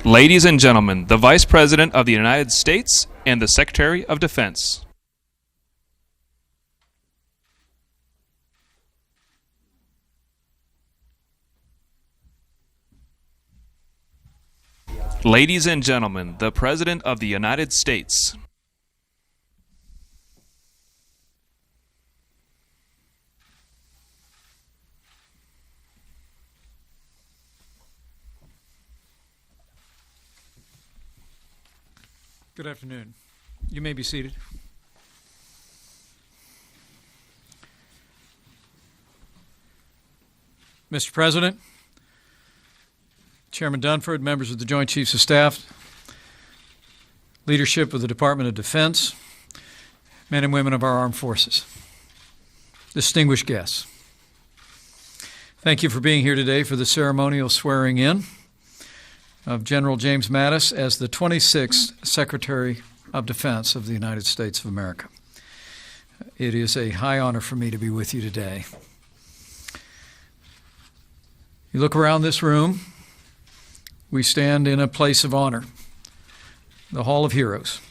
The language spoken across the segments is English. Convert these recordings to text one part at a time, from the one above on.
Ladies and gentlemen, the Vice President of the United States and the Secretary of Defense. Ladies and gentlemen, the President of the United States. Good afternoon. You may be seated. Mr. President, Chairman Dunford, members of the Joint Chiefs of Staff, leadership of the Department of Defense, men and women of our armed forces, distinguished guests, thank you for being here today for the ceremonial swearing in of General James Mattis as the 26th Secretary of Defense of the United States of America. It is a high honor for me to be with you today. You look around this room, we stand in a place of honor, the Hall of Heroes.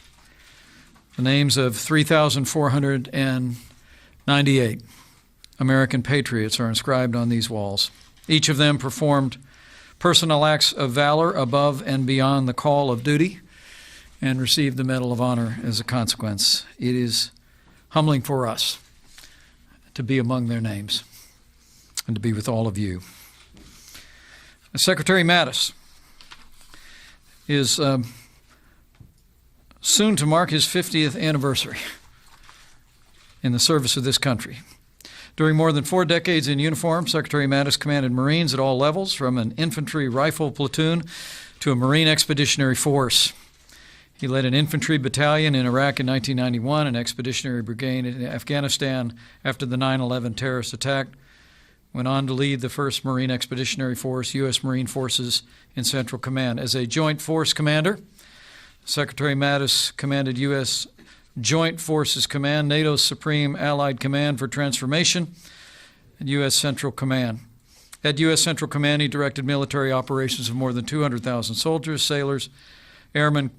The names of 3,498 American patriots are inscribed on these walls. Each of them performed personal acts of valor above and beyond the call of duty and received the Medal of Honor as a consequence. It is humbling for us to be among their names and to be with all of you. Secretary Mattis is soon to mark his 50th anniversary in the service of this country. During more than 4 decades in uniform, Secretary Mattis commanded Marines at all levels, from an infantry rifle platoon to a Marine expeditionary force. He led an infantry battalion in Iraq in 1991, an expeditionary brigade in Afghanistan after the 9/11 terrorist attack, went on to lead the 1st Marine Expeditionary Force, U.S. Marine Forces in Central Command. As a Joint Force Commander, Secretary Mattis commanded U.S. Joint Forces Command, NATO's Supreme Allied Command for Transformation, and U.S. Central Command. At U.S. Central Command, he directed military operations of more than 200,000 soldiers, sailors, airmen,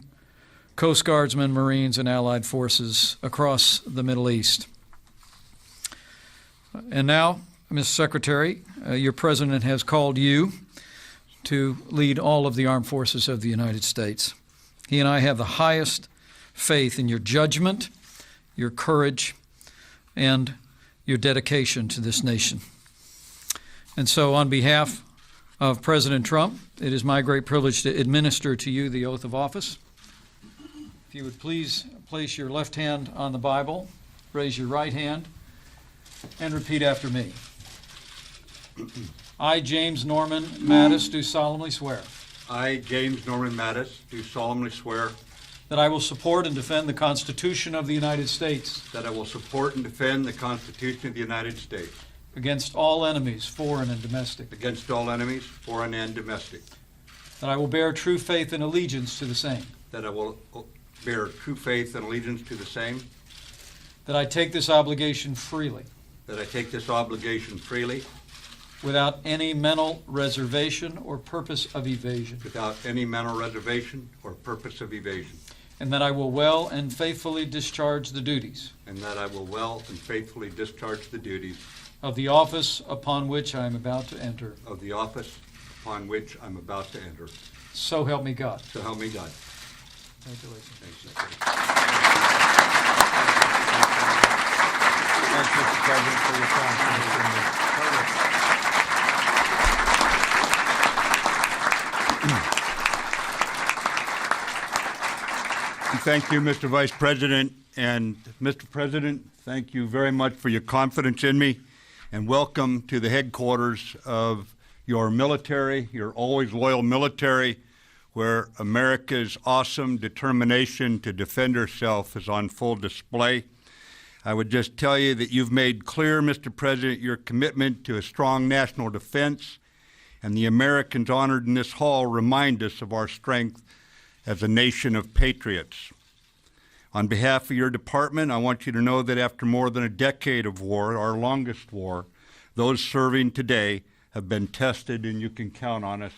Coast Guardsmen, Marines, and Allied forces across the Middle East. And now, Mr. Secretary, your President has called you to lead all of the armed forces of the United States. He and I have the highest faith in your judgment, your courage, and your dedication to this nation. And so on behalf of President Trump, it is my great privilege to administer to you the oath of office. If you would please place your left hand on the Bible, raise your right hand, and repeat after me. I, James Norman Mattis, do solemnly swear. I, James Norman Mattis, do solemnly swear that I will support and defend the Constitution of the United States that I will support and defend the Constitution of the United States against all enemies, foreign and domestic. against all enemies, foreign and domestic, That I will bear true faith and allegiance to the same. that I will bear true faith and allegiance to the same, That I take this obligation freely, that I take this obligation freely, without any mental reservation or purpose of evasion. without any mental reservation or purpose of evasion, And that I will well and faithfully discharge the duties and that I will well and faithfully discharge the duties of the office upon which I am about to enter. of the office upon which I'm about to enter. So help me God. So help me God. Congratulations. Thanks, Thanks, Mr. President, for your confidence. Thank you, Mr. Vice President. And Mr. President, thank you very much for your confidence in me. And welcome to the headquarters of your military, your always loyal military, where America's awesome determination to defend herself is on full display. I would just tell you that you've made clear, Mr. President, your commitment to a strong national defense, and the Americans honored in this hall remind us of our strength as a nation of patriots. On behalf of your department, I want you to know that after more than a decade of war, our longest war, those serving today have been tested, and you can count on us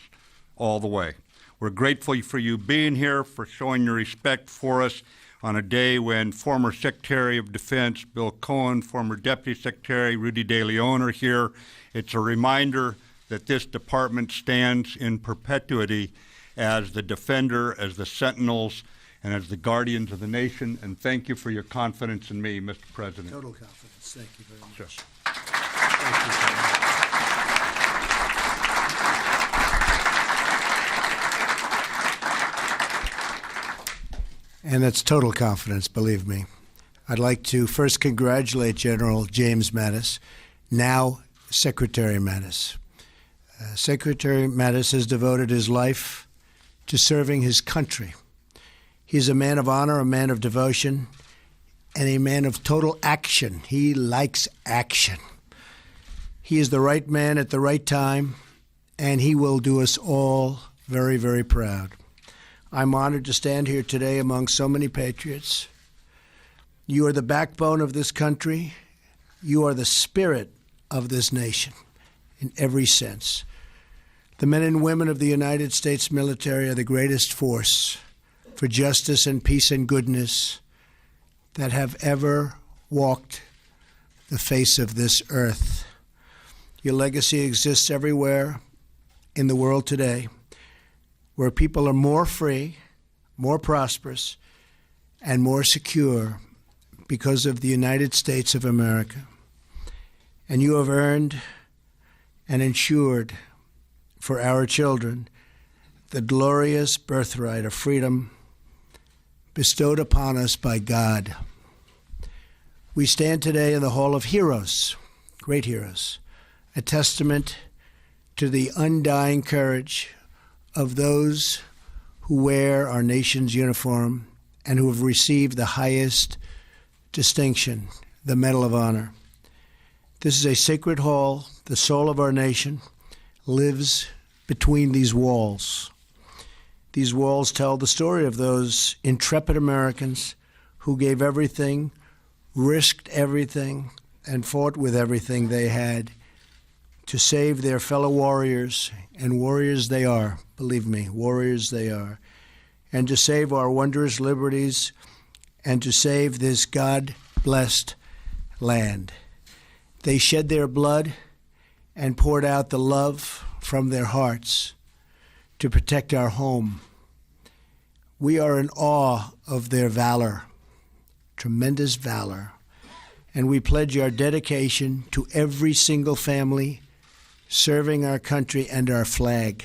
all the way. We're grateful for you being here, for showing your respect for us on a day when former Secretary of Defense Bill Cohen, former Deputy Secretary Rudy De Leon are here. It's a reminder that this department stands in perpetuity as the defender, as the sentinels, and as the guardians of the nation. And thank you for your confidence in me, Mr. President. Total confidence. Thank you very much. Sure. Thank you, General. And that's total confidence, believe me. I'd like to first congratulate General James Mattis, now Secretary Mattis. Secretary Mattis has devoted his life to serving his country. He's a man of honor, a man of devotion, and a man of total action. He likes action. He is the right man at the right time, and he will do us all very, very proud. I'm honored to stand here today among so many patriots. You are the backbone of this country. You are the spirit of this nation in every sense. The men and women of the United States military are the greatest force for justice and peace and goodness that have ever walked the face of this earth. Your legacy exists everywhere in the world today, where people are more free, more prosperous, and more secure because of the United States of America. And you have earned and ensured for our children the glorious birthright of freedom bestowed upon us by God. We stand today in the Hall of Heroes, great heroes, a testament to the undying courage of those who wear our nation's uniform and who have received the highest distinction, the Medal of Honor. This is a sacred hall. The soul of our nation lives between these walls. These walls tell the story of those intrepid Americans who gave everything, risked everything, and fought with everything they had to save their fellow warriors, and warriors they are, believe me, warriors they are, and to save our wondrous liberties, and to save this God-blessed land. They shed their blood and poured out the love from their hearts to protect our home. We are in awe of their valor, tremendous valor, and we pledge our dedication to every single family serving our country and our flag.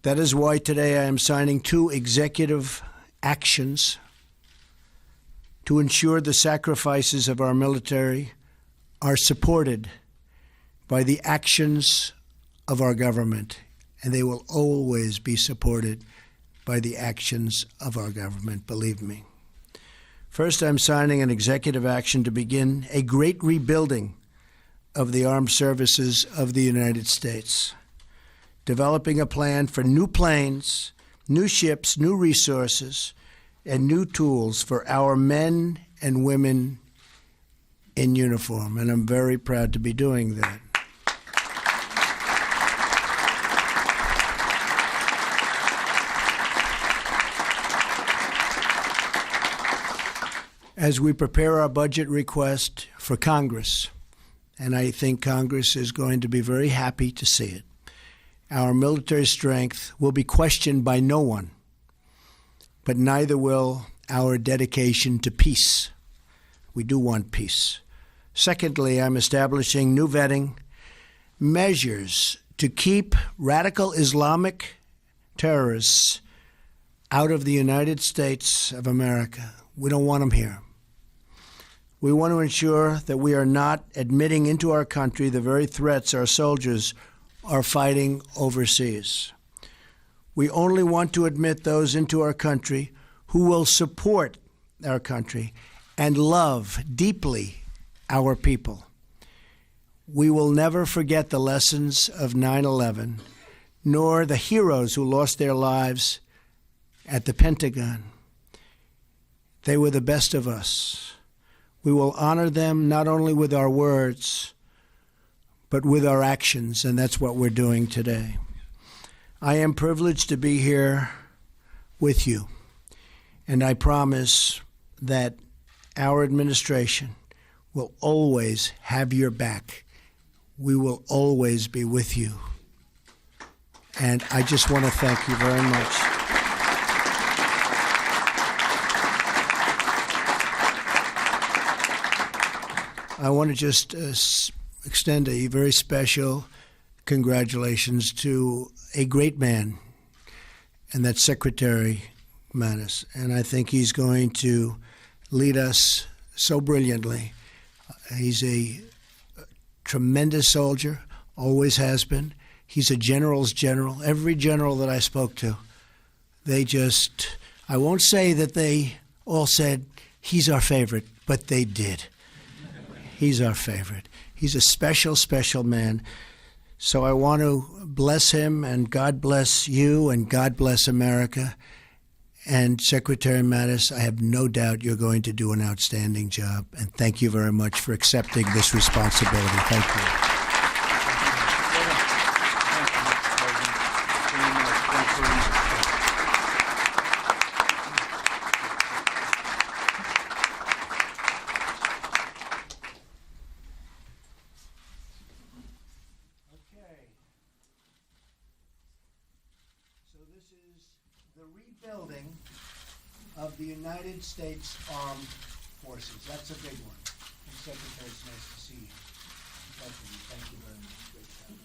That is why today I am signing 2 executive actions to ensure the sacrifices of our military are supported by the actions of our government, and they will always be supported by the actions of our government, believe me. First, I'm signing an executive action to begin a great rebuilding of the armed services of the United States, developing a plan for new planes, new ships, new resources, and new tools for our men and women in uniform, and I'm very proud to be doing that. As we prepare our budget request for Congress, and I think Congress is going to be very happy to see it, our military strength will be questioned by no one, but neither will our dedication to peace. We do want peace. Secondly, I'm establishing new vetting measures to keep radical Islamic terrorists out of the United States of America. We don't want them here. We want to ensure that we are not admitting into our country the very threats our soldiers are fighting overseas. We only want to admit those into our country who will support our country and love deeply our people. We will never forget the lessons of 9/11, nor the heroes who lost their lives at the Pentagon. They were the best of us. We will honor them not only with our words, but with our actions, and that's what we're doing today. I am privileged to be here with you, and I promise that our administration will always have your back. We will always be with you. And I just want to thank you very much. I want to just extend a very special congratulations to a great man, and that's Secretary Mattis. And I think he's going to lead us so brilliantly. He's a tremendous soldier, always has been. He's a general's general. Every general that I spoke to, I won't say that they all said, he's our favorite, but they did. He's our favorite. He's a special, special man. So I want to bless him, and God bless you, and God bless America. And Secretary Mattis, I have no doubt you're going to do an outstanding job. And thank you very much for accepting this responsibility. Thank you. The rebuilding of the United States Armed Forces. That's a big one. And Secretary, it's nice to see you. Thank you very much. Great job.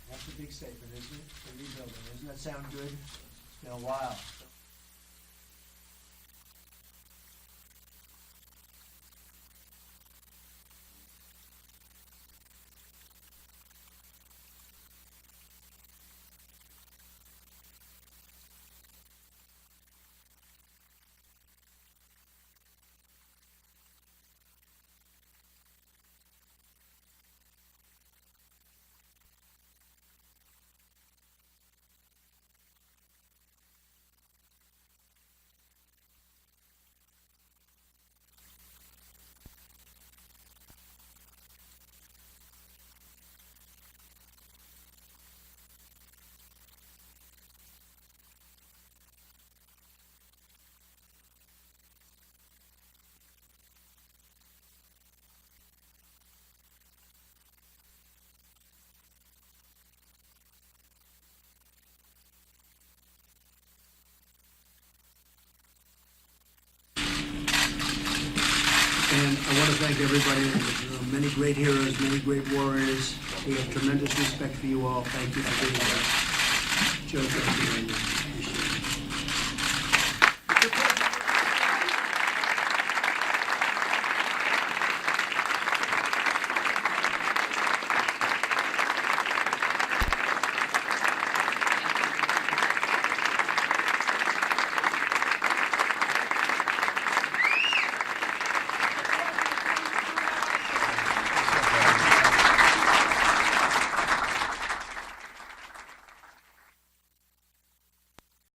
That's a big statement, isn't it? The rebuilding. Doesn't that sound good? It's been a while. And I want to thank everybody. Many great heroes, many great warriors. We have tremendous respect for you all. Thank you for being here. Joe, thank you very much.